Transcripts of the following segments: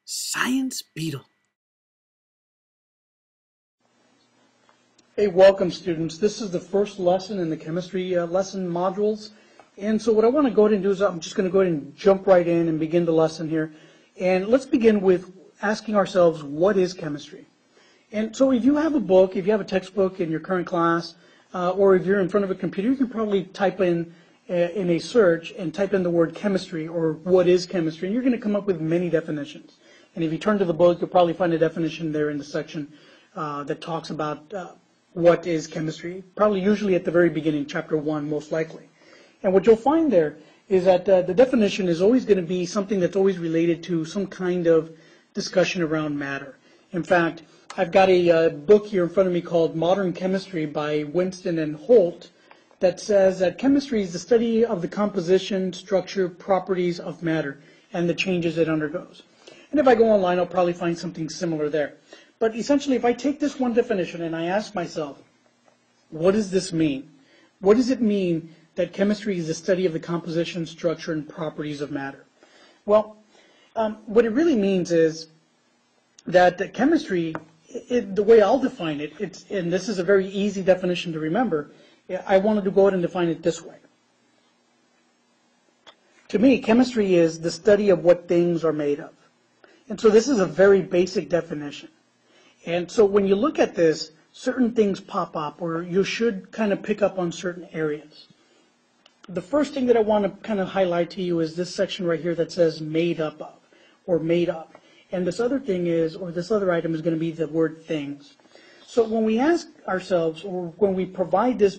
Science Beetle. Hey, welcome students. This is the first lesson in the chemistry lesson modules. And so what I want to go ahead and do is I'm just going to go ahead and jump right in and begin the lesson here. And let's begin with asking ourselves, what is chemistry? And so if you have a book, if you have a textbook in your current class, or if you're in front of a computer, you can probably type in a search and type in the word chemistry or what is chemistry, and you're going to come up with many definitions. And if you turn to the book, you'll probably find a definition there in the section that talks about what is chemistry, probably usually at the very beginning, chapter 1, most likely. And what you'll find there is that the definition is always going to be something that's always related to some kind of discussion around matter. In fact, I've got a book here in front of me called Modern Chemistry by Winston and Holt that says that chemistry is the study of the composition, structure, properties of matter, and the changes it undergoes. And if I go online, I'll probably find something similar there. But essentially, if I take this one definition and I ask myself, what does this mean? What does it mean that chemistry is the study of the composition, structure, and properties of matter? Well, what it really means is that chemistry, the way I'll define it, and this is a very easy definition to remember, I wanted to go ahead and define it this way. To me, chemistry is the study of what things are made of. And so this is a very basic definition. And so when you look at this, certain things pop up, or you should kind of pick up on certain areas. The first thing that I want to kind of highlight to you is this section right here that says made up of, or made up. And this other thing is, or this other item is going to be the word things. So when we ask ourselves, or when we provide this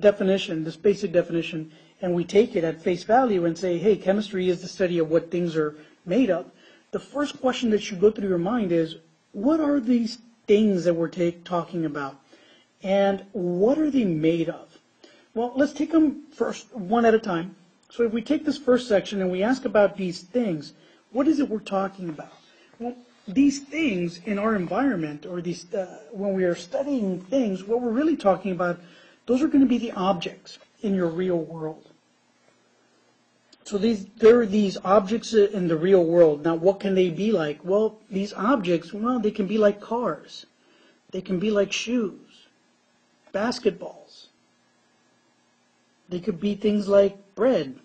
definition, this basic definition, and we take it at face value and say, hey, chemistry is the study of what things are made of, the first question that should go through your mind is, what are these things that we're talking about? And what are they made of? Well, let's take them first, one at a time. So if we take this first section and we ask about these things, what is it we're talking about? Well, these things in our environment, or these when we are studying things, what we're really talking about, those are going to be the objects in your real world. So there are these objects in the real world. Now, what can they be like? Well, these objects, well, they can be like cars. They can be like shoes, basketballs. They could be things like bread,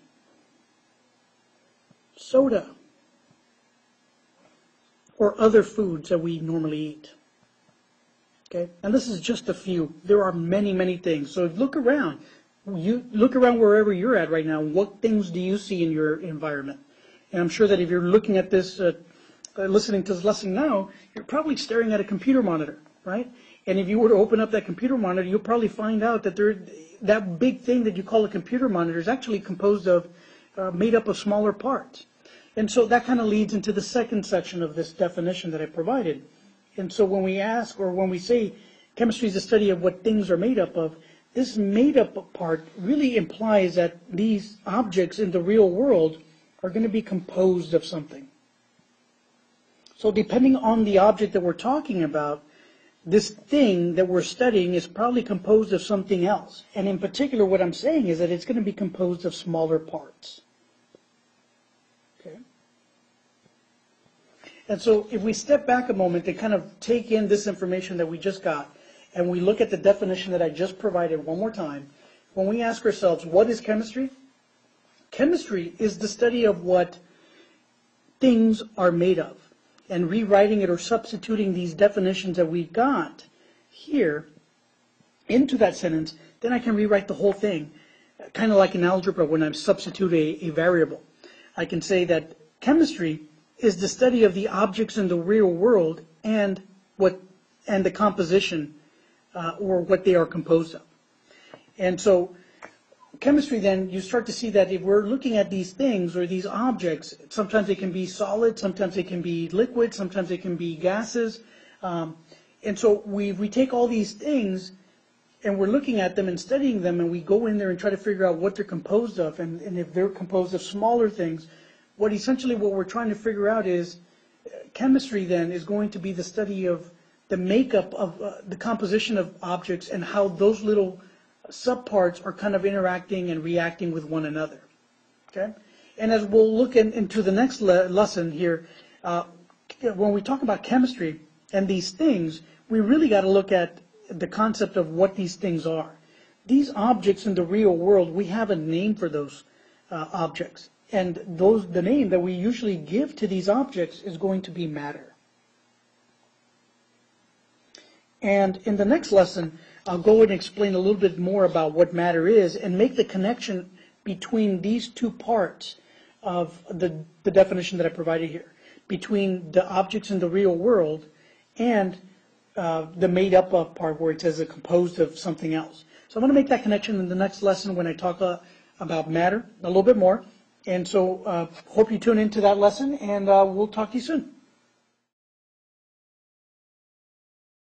soda, or other foods that we normally eat. Okay? And this is just a few. There are many, many things. So look around. You look around wherever you're at right now. What things do you see in your environment? And I'm sure that if you're looking at this, listening to this lesson now, you're probably staring at a computer monitor, right? And if you were to open up that computer monitor, you'll probably find out that that big thing that you call a computer monitor is actually composed of, made up of smaller parts. And so that kind of leads into the second section of this definition that I provided. And so when we ask, or when we say chemistry is the study of what things are made up of, this made up part really implies that these objects in the real world are going to be composed of something. So depending on the object that we're talking about, this thing that we're studying is probably composed of something else. And in particular, what I'm saying is that it's going to be composed of smaller parts. Okay? And so if we step back a moment and kind of take in this information that we just got, and we look at the definition that I just provided one more time, when we ask ourselves, what is chemistry? Chemistry is the study of what things are made of. And rewriting it or substituting these definitions that we got here into that sentence, then I can rewrite the whole thing, kind of like in algebra when I substitute a variable. I can say that chemistry is the study of the objects in the real world and the composition or what they are composed of. And so chemistry, then, you start to see that if we're looking at these things or these objects, sometimes they can be solid, sometimes they can be liquid, sometimes they can be gases. And so we take all these things and we're looking at them and studying them, and we go in there and try to figure out what they're composed of. And if they're composed of smaller things, what we're trying to figure out is chemistry then is going to be the study of the makeup of the composition of objects and how those little subparts are kind of interacting and reacting with one another. Okay? And as we'll look into the next lesson here, when we talk about chemistry and these things, we really got to look at the concept of what these things are. These objects in the real world, we have a name for those objects. And the name that we usually give to these objects is going to be matter. And in the next lesson, I'll go and explain a little bit more about what matter is and make the connection between these two parts of the definition that I provided here, between the objects in the real world and the made up of part where it says it's composed of something else. So I'm going to make that connection in the next lesson when I talk about matter a little bit more. And so hope you tune into that lesson, and we'll talk to you soon.